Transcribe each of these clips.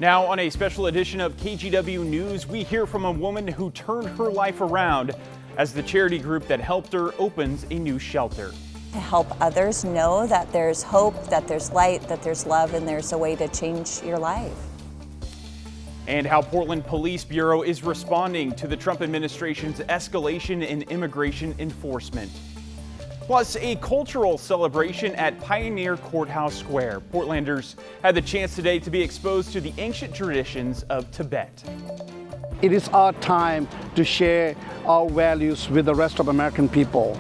Now, on a special edition of KGW News, we hear from a woman who turned her life around as the charity group that helped her opens a new shelter. To help others know that there's hope, that there's light, that there's love, and there's a way to change your life. And how Portland Police Bureau is responding to the Trump administration's escalation in immigration enforcement. Plus, a cultural celebration at Pioneer Courthouse Square. Portlanders had the chance today to be exposed to the ancient traditions of Tibet. It is our time to share our values with the rest of American people.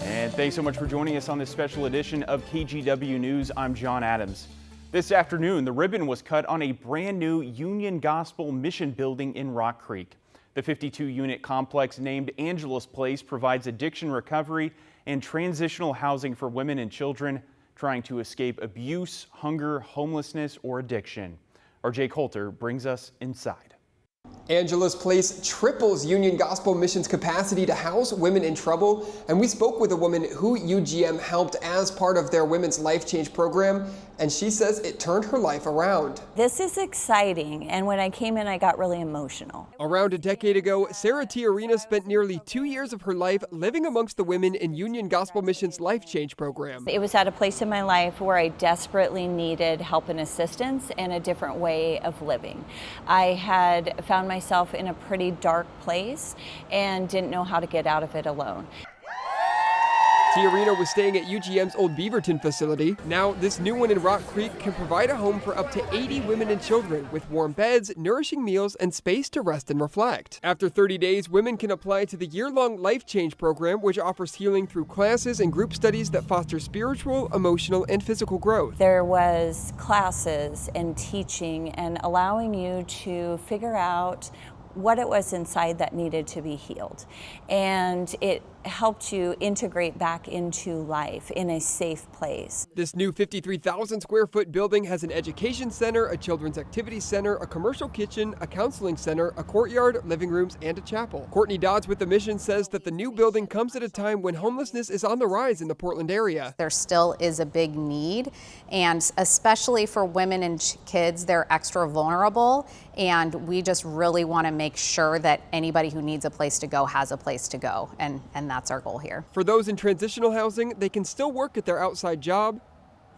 And thanks so much for joining us on this special edition of KGW News. I'm John Adams. This afternoon, the ribbon was cut on a brand new Union Gospel Mission building in Rock Creek. The 52-unit complex named Angelus Place provides addiction recovery and transitional housing for women and children trying to escape abuse, hunger, homelessness, or addiction. Our Jake Holter brings us inside. Angelus Place triples Union Gospel Mission's capacity to house women in trouble, and we spoke with a woman who UGM helped as part of their Women's Life Change program, and she says it turned her life around. This is exciting, and when I came in, I got really emotional. Around a decade ago, Sarah Tiarina spent nearly 2 years of her life living amongst the women in Union Gospel Mission's Life Change program. It was at a place in my life where I desperately needed help and assistance and a different way of living. I had found myself in a pretty dark place and didn't know how to get out of it alone. Tiarina was staying at UGM's old Beaverton facility. Now, this new one in Rock Creek can provide a home for up to 80 women and children with warm beds, nourishing meals, and space to rest and reflect. After 30 days, women can apply to the year-long Life Change program, which offers healing through classes and group studies that foster spiritual, emotional, and physical growth. There was classes and teaching and allowing you to figure out what it was inside that needed to be healed. And it helped you integrate back into life in a safe place. This new 53,000 square foot building has an education center, a children's activity center, a commercial kitchen, a counseling center, a courtyard, living rooms, and a chapel. Courtney Dodds with the mission says that the new building comes at a time when homelessness is on the rise in the Portland area. There still is a big need, and especially for women and kids, they're extra vulnerable, and we just really want to make sure that anybody who needs a place to go has a place to go, and that's our goal here. For those in transitional housing, they can still work at their outside job.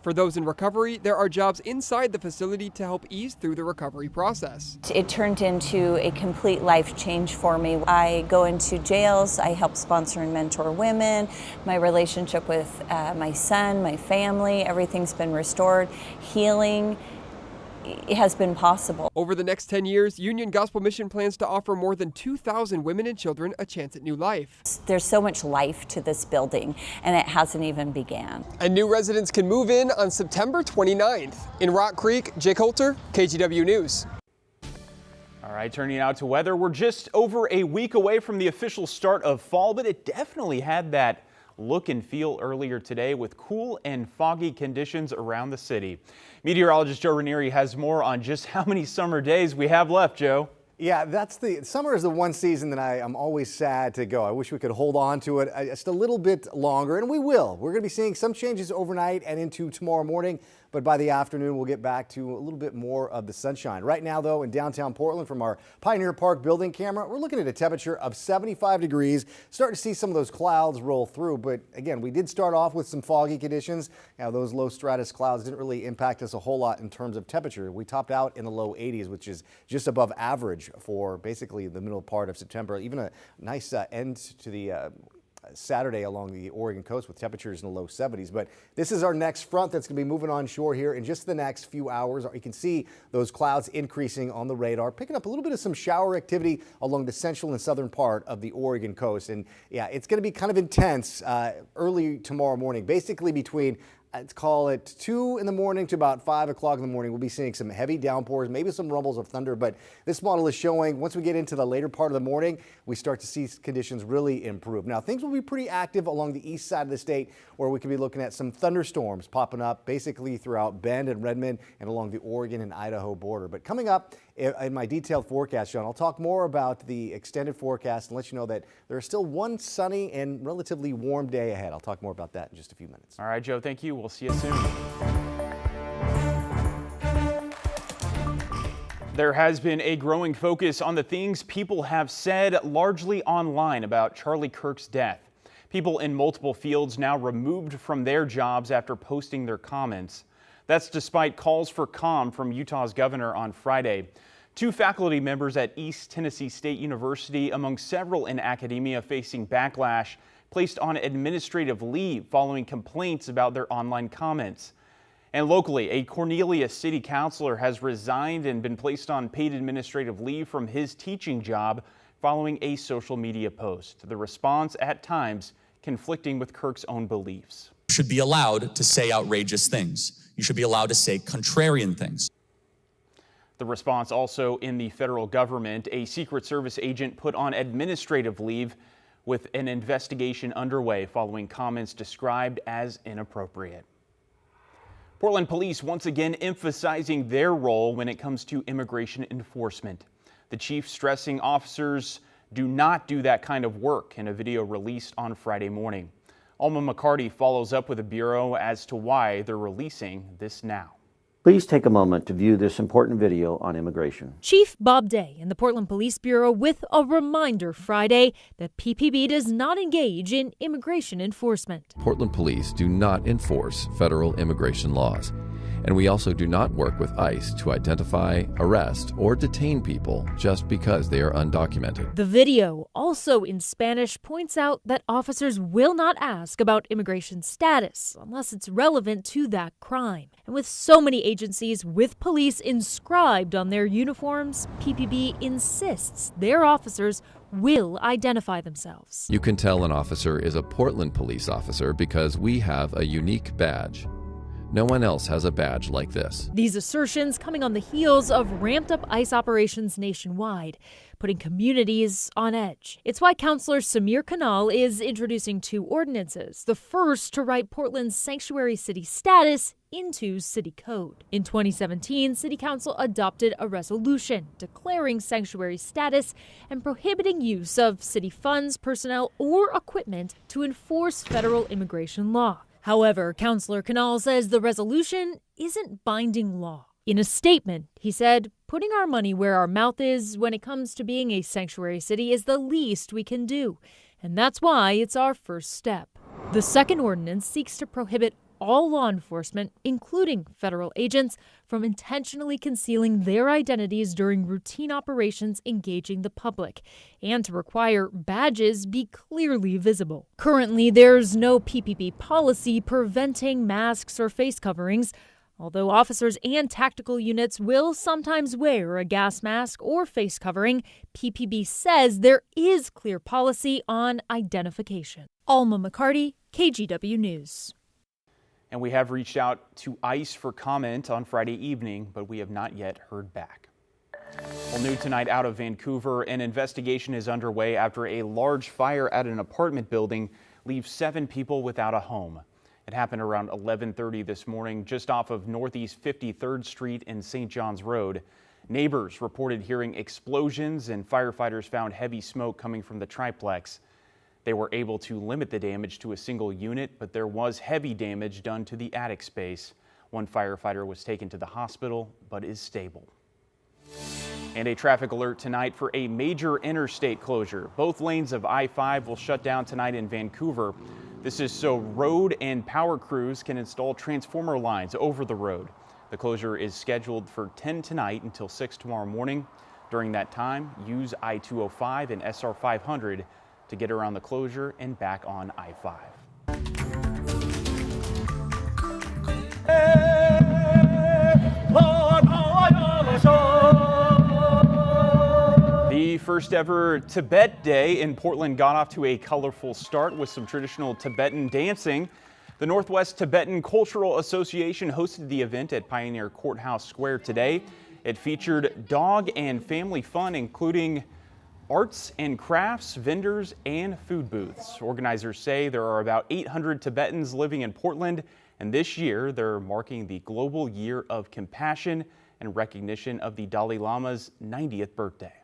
For those in recovery, there are jobs inside the facility to help ease through the recovery process. It turned into a complete life change for me. I go into jails, I help sponsor and mentor women. My relationship with my son, my family, everything's been restored. Healing has been possible. Over the next 10 years, Union Gospel Mission plans to offer more than 2,000 women and children a chance at new life. There's so much life to this building, and it hasn't even began. And new residents can move in on September 29th. In Rock Creek, Jake Holter, KGW News. All right, turning out to weather. We're just over a week away from the official start of fall, but it definitely had that look and feel earlier today with cool and foggy conditions around the city. Meteorologist Joe Ranieri has more on just how many summer days we have left, Joe. Yeah, summer is the one season that I'm always sad to go. I wish we could hold on to it just a little bit longer, and we will. We're going to be seeing some changes overnight and into tomorrow morning, but by the afternoon, we'll get back to a little bit more of the sunshine. Right now, though, in downtown Portland from our Pioneer Park building camera, we're looking at a temperature of 75 degrees. Starting to see some of those clouds roll through, but again, we did start off with some foggy conditions. Now, those low stratus clouds didn't really impact us a whole lot in terms of temperature. We topped out in the low 80s, which is just above average for basically the middle part of September. Even a nice end to the Saturday along the Oregon coast with temperatures in the low 70s. But this is our next front that's going to be moving on shore here in just the next few hours. You can see those clouds increasing on the radar, picking up a little bit of some shower activity along the central and southern part of the Oregon coast. And yeah, it's going to be kind of intense early tomorrow morning, basically between let's call it 2 in the morning to about 5 o'clock in the morning. We'll be seeing some heavy downpours, maybe some rumbles of thunder, but this model is showing once we get into the later part of the morning, we start to see conditions really improve. Now, things will be pretty active along the east side of the state where we could be looking at some thunderstorms popping up basically throughout Bend and Redmond and along the Oregon and Idaho border. But coming up in my detailed forecast, John, I'll talk more about the extended forecast and let you know that there is still one sunny and relatively warm day ahead. I'll talk more about that in just a few minutes. All right, Joe, thank you. We'll see you soon. There has been a growing focus on the things people have said largely online about Charlie Kirk's death. People in multiple fields now removed from their jobs after posting their comments. That's despite calls for calm from Utah's governor on Friday. 2 faculty members at East Tennessee State University, among several in academia facing backlash, placed on administrative leave following complaints about their online comments. And locally, a Cornelius city councilor has resigned and been placed on paid administrative leave from his teaching job following a social media post. The response at times conflicting with Kirk's own beliefs. You should be allowed to say outrageous things. You should be allowed to say contrarian things. The response also in the federal government, a Secret Service agent put on administrative leave with an investigation underway following comments described as inappropriate. Portland police once again emphasizing their role when it comes to immigration enforcement. The chief stressing officers do not do that kind of work in a video released on Friday morning. Alma McCarty follows up with the Bureau as to why they're releasing this now. Please take a moment to view this important video on immigration. Chief Bob Day in the Portland Police Bureau with a reminder Friday that PPB does not engage in immigration enforcement. Portland police do not enforce federal immigration laws, and we also do not work with ICE to identify, arrest, or detain people just because they are undocumented. The video, also in Spanish, points out that officers will not ask about immigration status unless it's relevant to that crime. And with so many agencies with police inscribed on their uniforms, PPB insists their officers will identify themselves. You can tell an officer is a Portland police officer because we have a unique badge. No one else has a badge like this. These assertions coming on the heels of ramped-up ICE operations nationwide, putting communities on edge. It's why Councilor Samir Kanal is introducing 2 ordinances, the first to write Portland's sanctuary city status into city code. In 2017, City Council adopted a resolution declaring sanctuary status and prohibiting use of city funds, personnel, or equipment to enforce federal immigration law. However, Councilor Kanal says the resolution isn't binding law. In a statement, he said, "Putting our money where our mouth is when it comes to being a sanctuary city is the least we can do, and that's why it's our first step." The second ordinance seeks to prohibit all law enforcement, including federal agents, from intentionally concealing their identities during routine operations engaging the public, and to require badges be clearly visible. Currently, there's no PPP policy preventing masks or face coverings, although officers and tactical units will sometimes wear a gas mask or face covering. PPB says there is clear policy on identification. Alma McCarty, KGW News. And we have reached out to ICE for comment on Friday evening, but we have not yet heard back. Well, new tonight out of Vancouver, an investigation is underway after a large fire at an apartment building leaves 7 people without a home. It happened around 11:30 this morning, just off of Northeast 53rd Street and St. John's Road. Neighbors reported hearing explosions, and firefighters found heavy smoke coming from the triplex. They were able to limit the damage to a single unit, but there was heavy damage done to the attic space. One firefighter was taken to the hospital, but is stable. And a traffic alert tonight for a major interstate closure. Both lanes of I-5 will shut down tonight in Vancouver. This is so road and power crews can install transformer lines over the road. The closure is scheduled for 10 tonight until 6 tomorrow morning. During that time, use I-205 and SR 500 to get around the closure and back on I-5. The first ever Tibet Day in Portland got off to a colorful start with some traditional Tibetan dancing. The Northwest Tibetan Cultural Association hosted the event at Pioneer Courthouse Square today. It featured dog and family fun, including arts and crafts, vendors, and food booths. Organizers say there are about 800 Tibetans living in Portland, and this year they're marking the Global Year of Compassion and recognition of the Dalai Lama's 90th birthday.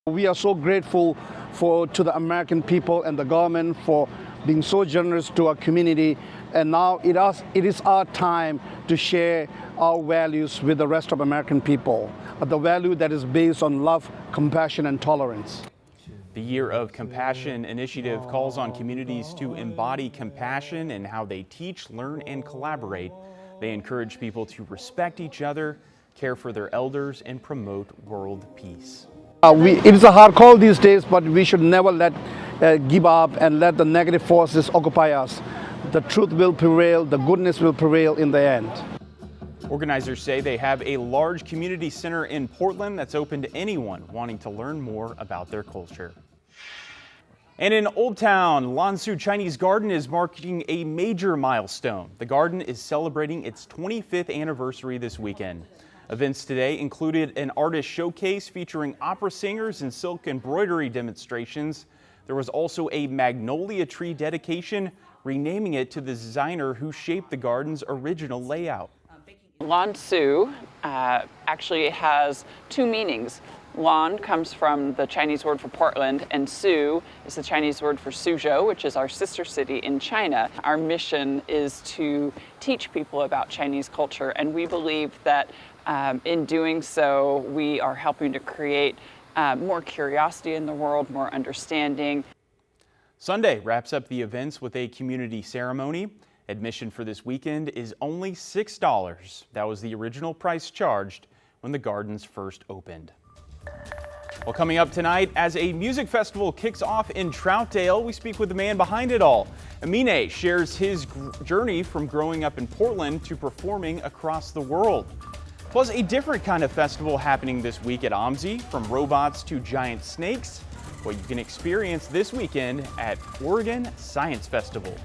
We are so grateful to the American people and the government for being so generous to our community, and now it is our time to share our values with the rest of American people. the value that is based on love, compassion, and tolerance. The Year of Compassion initiative calls on communities to embody compassion in how they teach, learn, and collaborate. They encourage people to respect each other, care for their elders, and promote world peace. It is a hard call these days, but we should never give up and let the negative forces occupy us. The truth will prevail, the goodness will prevail in the end. Organizers say they have a large community center in Portland that's open to anyone wanting to learn more about their culture. And in Old Town, Lan Su Chinese Garden is marking a major milestone. The garden is celebrating its 25th anniversary this weekend. Events today included an artist showcase featuring opera singers and silk embroidery demonstrations. There was also a magnolia tree dedication, renaming it to the designer who shaped the garden's original layout. Lan Su actually has two meanings. Lan comes from the Chinese word for Portland, and Su is the Chinese word for Suzhou, which is our sister city in China. Our mission is to teach people about Chinese culture, and we believe that in doing so, we are helping to create more curiosity in the world, more understanding. Sunday wraps up the events with a community ceremony. Admission for this weekend is only $6. That was the original price charged when the gardens first opened. Well, coming up tonight, as a music festival kicks off in Troutdale, we speak with the man behind it all. Aminé shares his journey from growing up in Portland to performing across the world. Plus, a different kind of festival happening this week at OMSI, from robots to giant snakes, what you can experience this weekend at Oregon Science Festival.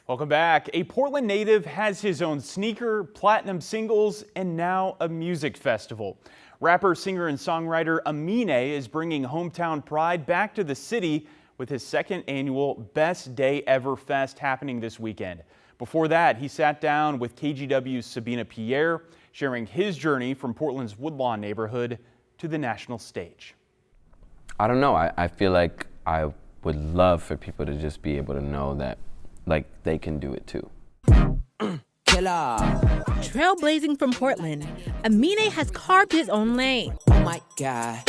Welcome back. A Portland native has his own sneaker, platinum singles, and now a music festival. Rapper, singer, and songwriter Aminé is bringing hometown pride back to the city with his second annual Best Day Ever Fest happening this weekend. Before that, he sat down with KGW's Sabina Pierre, sharing his journey from Portland's Woodlawn neighborhood to the national stage. I don't know. I feel like I would love for people to just be able to know that they can do it too. Trailblazing from Portland, Aminé has carved his own lane. Oh my God.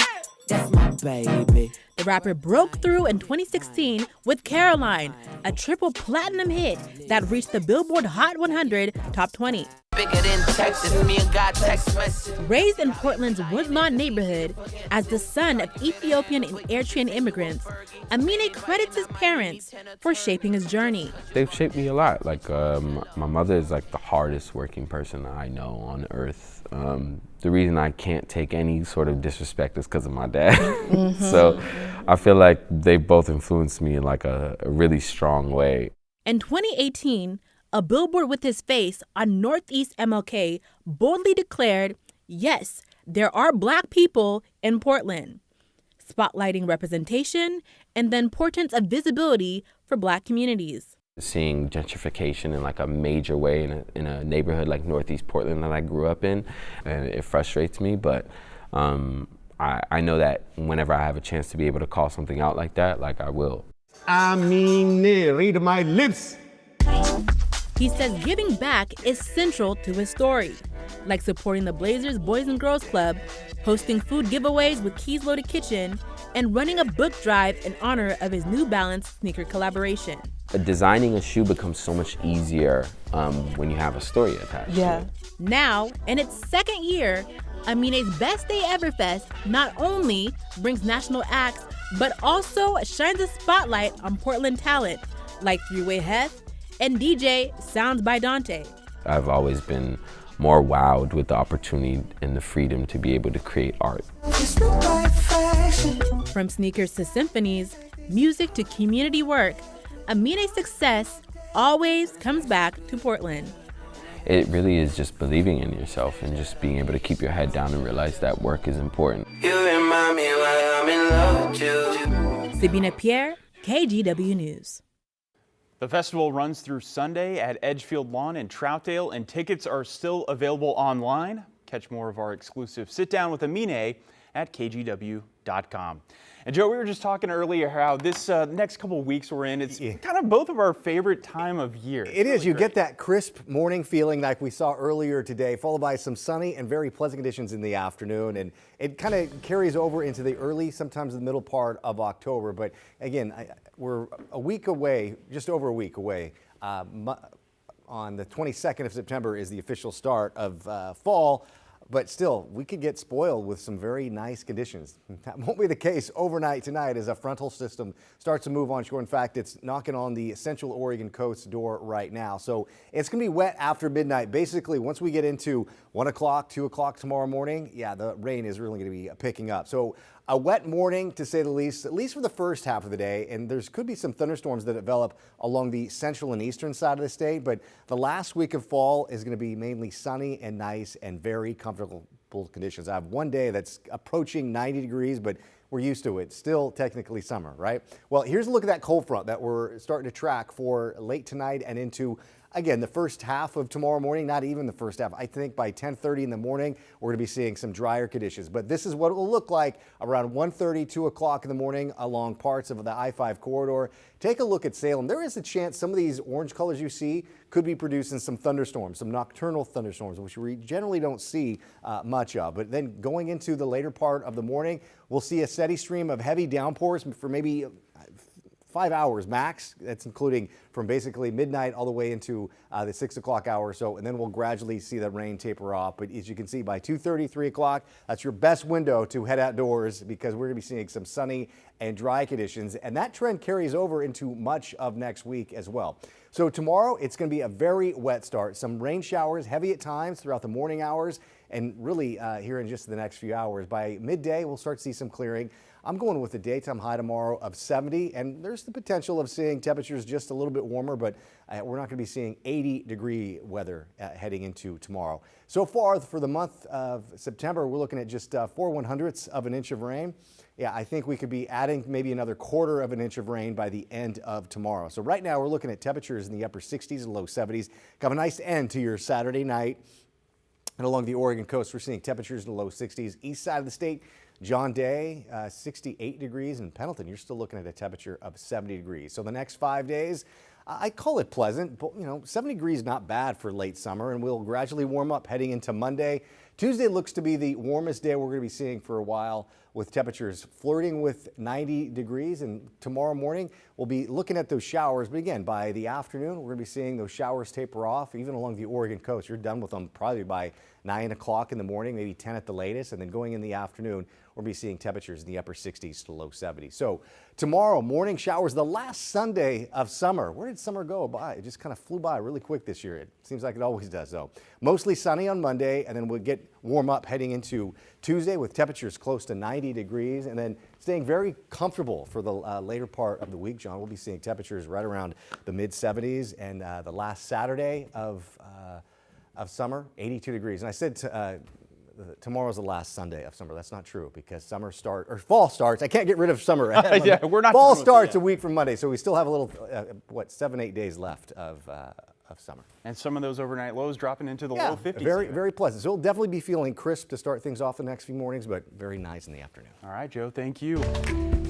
That's my baby. The rapper broke through in 2016 with Caroline, a triple platinum hit that reached the Billboard Hot 100 Top 20. Bigger than Texas, me and God text message. Raised in Portland's Woodlawn neighborhood as the son of Ethiopian and Eritrean immigrants, Aminé credits his parents for shaping his journey. They've shaped me a lot. Like my mother is like the hardest working person I know on earth. The reason I can't take any sort of disrespect is because of my dad. So I feel like they both influenced me in like a really strong way. In 2018, a billboard with his face on Northeast MLK boldly declared, yes, there are Black people in Portland, spotlighting representation and the importance of visibility for Black communities. Seeing gentrification in like a major way in a neighborhood like Northeast Portland that I grew up in, and it frustrates me, but I know that whenever I have a chance to be able to call something out like that, like I will. Aminé, read my lips. He says giving back is central to his story, like supporting the Blazers Boys and Girls Club, hosting food giveaways with Keys Loaded Kitchen, and running a book drive in honor of his New Balance sneaker collaboration. Designing a shoe becomes so much easier when you have a story attached to it. Now, in its second year, Aminé's Best Day Ever Fest not only brings national acts, but also shines a spotlight on Portland talent like Three-Way Hef and DJ Sounds by Dante. I've always been more wowed with the opportunity and the freedom to be able to create art. From sneakers to symphonies, music to community work, Aminé's success always comes back to Portland. It really is just believing in yourself and just being able to keep your head down and realize that work is important. You remind me why I'm in love with you. Sabina Pierre, KGW News. The festival runs through Sunday at Edgefield Lawn in Troutdale, and tickets are still available online. Catch more of our exclusive Sit Down with Aminé at kgw.com. And Joe, we were just talking earlier how this next couple of weeks we're in, it's kind of both of our favorite time of year. It is. You get that crisp morning feeling like we saw earlier today, followed by some sunny and very pleasant conditions in the afternoon. And it kind of carries over into the early, sometimes the middle part of October. But again, we're a week away, just over a week away. On the 22nd of September is the official start of fall. But still, we could get spoiled with some very nice conditions. That won't be the case overnight tonight as a frontal system starts to move onshore. In fact, it's knocking on the central Oregon coast door right now. So it's going to be wet after midnight. Basically, once we get into 1 o'clock, 2 o'clock tomorrow morning, yeah, the rain is really going to be picking up. So a wet morning, to say the least, at least for the first half of the day. And there could be some thunderstorms that develop along the central and eastern side of the state. But the last week of fall is going to be mainly sunny and nice and very comfortable conditions. I have one day that's approaching 90 degrees, but we're used to it. Still technically summer, right? Well, here's a look at that cold front that we're starting to track for late tonight and into, again, the first half of tomorrow morning, not even the first half. I think by 10:30 in the morning, we're going to be seeing some drier conditions. But this is what it will look like around 1:30, 2 o'clock in the morning along parts of the I-5 corridor. Take a look at Salem. There is a chance some of these orange colors you see could be producing some thunderstorms, some nocturnal thunderstorms, which we generally don't see much of. But then going into the later part of the morning, we'll see a steady stream of heavy downpours for maybe 5 hours max. That's including from basically midnight all the way into the 6 o'clock hour or so, and then we'll gradually see the rain taper off. But as you can see, by 2:30, 3 o'clock, that's your best window to head outdoors because we're going to be seeing some sunny and dry conditions, and that trend carries over into much of next week as well. So tomorrow, it's going to be a very wet start. Some rain showers, heavy at times throughout the morning hours, and really here in just the next few hours. By midday, we'll start to see some clearing. I'm going with the daytime high tomorrow of 70, and there's the potential of seeing temperatures just a little bit warmer, but we're not going to be seeing 80-degree weather heading into tomorrow. So far for the month of September, we're looking at just 4/100ths of an inch of rain. Yeah, I think we could be adding maybe another 1/4 of an inch of rain by the end of tomorrow. So right now we're looking at temperatures in the upper 60s and low 70s. Got a nice end to your Saturday night. And along the Oregon coast, we're seeing temperatures in the low 60s. East side of the state, John Day, 68 degrees. In Pendleton, you're still looking at a temperature of 70 degrees. So the next 5 days, I call it pleasant, but 70 degrees not bad for late summer, and we'll gradually warm up heading into Monday. Tuesday looks to be the warmest day we're going to be seeing for a while, with temperatures flirting with 90 degrees. And tomorrow morning, we'll be looking at those showers. But again, by the afternoon, we're going to be seeing those showers taper off, even along the Oregon coast. You're done with them probably by 9 o'clock in the morning, maybe 10 at the latest. And then going in the afternoon, we'll be seeing temperatures in the upper 60s to low 70s. So tomorrow, morning showers, the last Sunday of summer. Where did summer go by? It just kind of flew by really quick this year. It seems like it always does, though. Mostly sunny on Monday, and then we'll get warm up heading into Tuesday with temperatures close to 90 degrees, and then staying very comfortable for the later part of the week, John. We'll be seeing temperatures right around the mid-70s, and the last Saturday of summer, 82 degrees. And I said tomorrow's the last Sunday of summer. That's not true, because fall starts. I can't get rid of summer. Yeah, we're not. Fall starts a week from Monday, so we still have a little, 7-8 days left of summer. And some of those overnight lows dropping into the low 50s. Very, very pleasant. So it'll definitely be feeling crisp to start things off the next few mornings, but very nice in the afternoon. All right, Joe, thank you.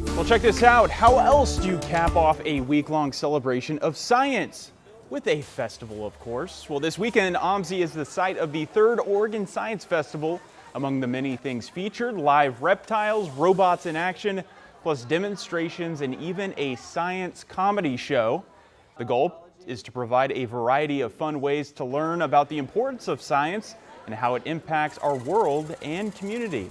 Well, check this out. How else do you cap off a week-long celebration of science? With a festival, of course. Well, this weekend, OMSI is the site of the 3rd Oregon Science Festival. Among the many things featured, live reptiles, robots in action, plus demonstrations and even a science comedy show. The goal is to provide a variety of fun ways to learn about the importance of science and how it impacts our world and community.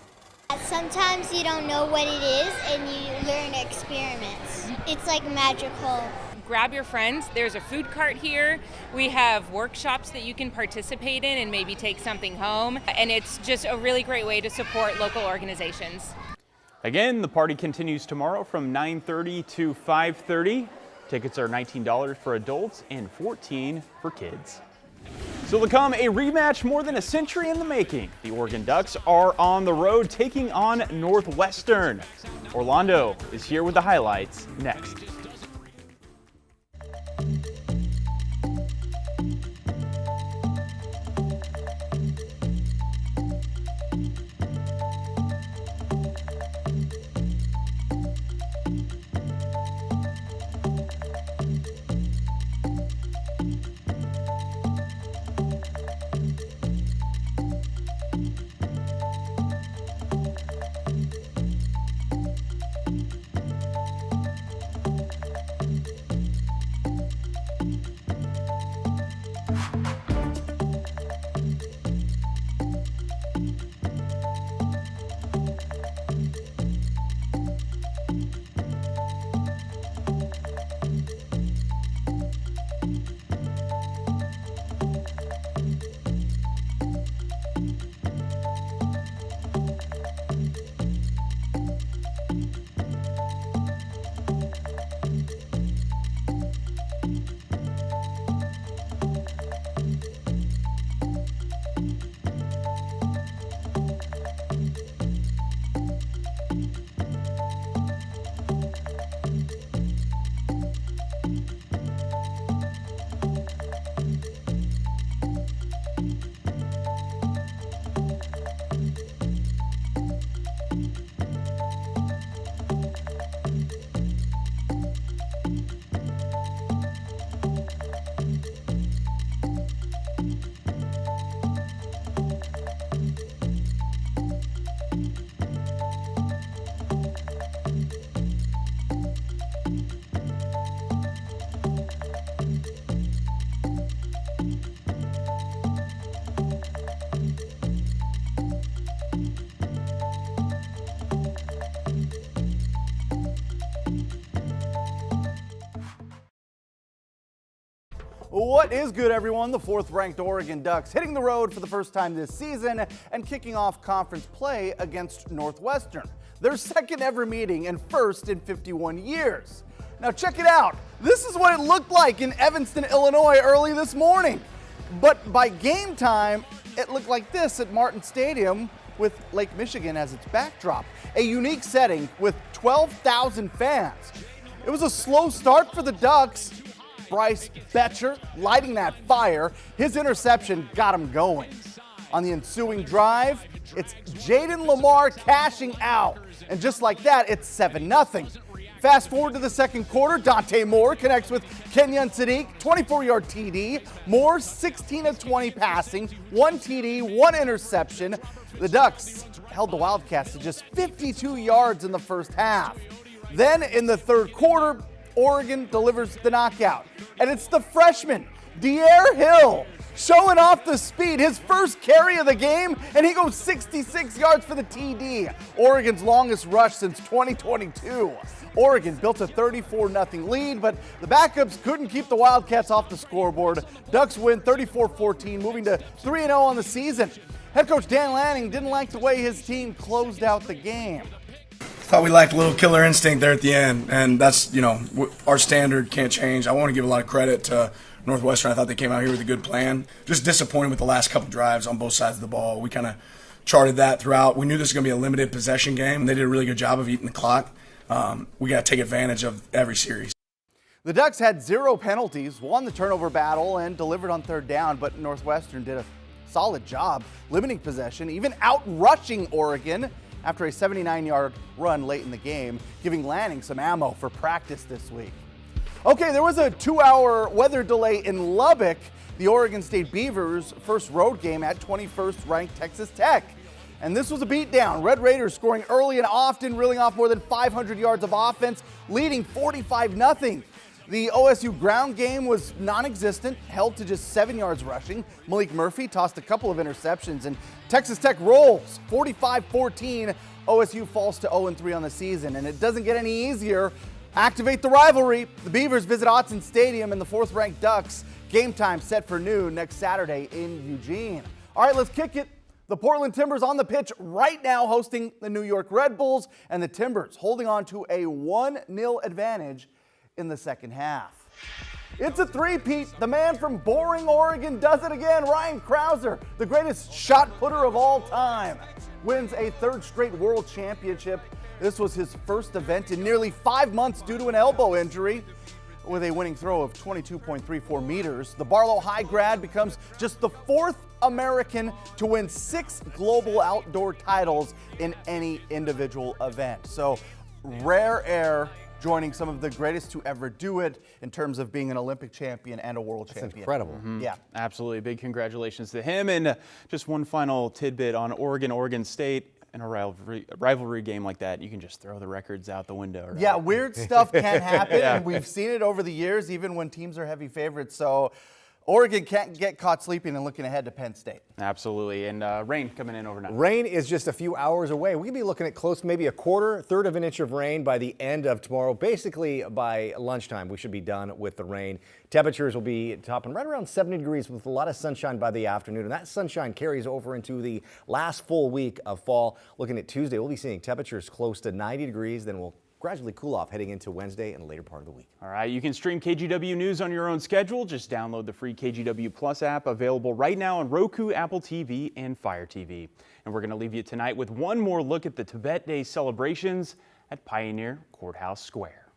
Sometimes you don't know what it is and you learn experiments. It's like magical. Grab your friends. There's a food cart here. We have workshops that you can participate in and maybe take something home. And it's just a really great way to support local organizations. Again, the party continues tomorrow from 9:30 to 5:30. Tickets are $19 for adults and $14 for kids. So to come, a rematch more than a century in the making. The Oregon Ducks are on the road taking on Northwestern. Orlando is here with the highlights next. What is good, everyone? The 4th-ranked Oregon Ducks hitting the road for the first time this season and kicking off conference play against Northwestern. Their second ever meeting and first in 51 years. Now check it out. This is what it looked like in Evanston, Illinois early this morning. But by game time, it looked like this at Martin Stadium with Lake Michigan as its backdrop. A unique setting with 12,000 fans. It was a slow start for the Ducks. Bryce Betcher lighting that fire. His interception got him going. On the ensuing drive, it's Jaden Lamar cashing out. And just like that, it's 7-0. Fast forward to the second quarter, Dante Moore connects with Kenyon Sadiq, 24-yard TD. Moore, 16 of 20 passing, 1 TD, 1 interception. The Ducks held the Wildcats to just 52 yards in the first half. Then in the third quarter, Oregon delivers the knockout. And it's the freshman, De'Air Hill, showing off the speed, his first carry of the game, and he goes 66 yards for the TD. Oregon's longest rush since 2022. Oregon built a 34-0 lead, but the backups couldn't keep the Wildcats off the scoreboard. Ducks win 34-14, moving to 3-0 on the season. Head coach Dan Lanning didn't like the way his team closed out the game. Thought we lacked a little killer instinct there at the end, and that's, our standard can't change. I want to give a lot of credit to Northwestern. I thought they came out here with a good plan. Just disappointed with the last couple drives on both sides of the ball. We kind of charted that throughout. We knew this was going to be a limited possession game. They did a really good job of eating the clock. We got to take advantage of every series. The Ducks had 0 penalties, won the turnover battle, and delivered on third down, but Northwestern did a solid job limiting possession, even out-rushing Oregon after a 79-yard run late in the game, giving Lanning some ammo for practice this week. Okay, there was a 2-hour weather delay in Lubbock, the Oregon State Beavers' first road game at 21st ranked Texas Tech. And this was a beatdown. Red Raiders scoring early and often, reeling off more than 500 yards of offense, leading 45-0. The OSU ground game was non-existent, held to just 7 yards rushing. Malik Murphy tossed a couple of interceptions, and Texas Tech rolls 45-14. OSU falls to 0-3 on the season, and it doesn't get any easier. Activate the rivalry. The Beavers visit Autzen Stadium, and the 4th-ranked Ducks. Game time set for noon next Saturday in Eugene. All right, let's kick it. The Portland Timbers on the pitch right now hosting the New York Red Bulls, and the Timbers holding on to a 1-0 advantage in the second half. It's a three-peat. The man from Boring, Oregon does it again. Ryan Krauser, the greatest shot putter of all time, wins a 3rd straight world championship. This was his first event in nearly 5 months due to an elbow injury. With a winning throw of 22.34 meters, the Barlow High grad becomes just the 4th American to win 6 global outdoor titles in any individual event. So rare air, joining some of the greatest to ever do it in terms of being an Olympic champion and a world champion. That's incredible. Yeah. Absolutely. Big congratulations to him. And just one final tidbit on Oregon State. In a rivalry game like that, you can just throw the records out the window. Right? Yeah, weird stuff can happen, and we've seen it over the years, even when teams are heavy favorites. So Oregon can't get caught sleeping and looking ahead to Penn State. Absolutely, and rain coming in overnight. Rain is just a few hours away. We could be looking at close, maybe a third of an inch of rain by the end of tomorrow. Basically, by lunchtime, we should be done with the rain. Temperatures will be topping right around 70 degrees with a lot of sunshine by the afternoon, and that sunshine carries over into the last full week of fall. Looking at Tuesday, we'll be seeing temperatures close to 90 degrees, then we'll gradually cool off heading into Wednesday and the later part of the week. All right, you can stream KGW News on your own schedule. Just download the free KGW Plus app, available right now on Roku, Apple TV, and Fire TV. And we're going to leave you tonight with one more look at the Tibet Day celebrations at Pioneer Courthouse Square.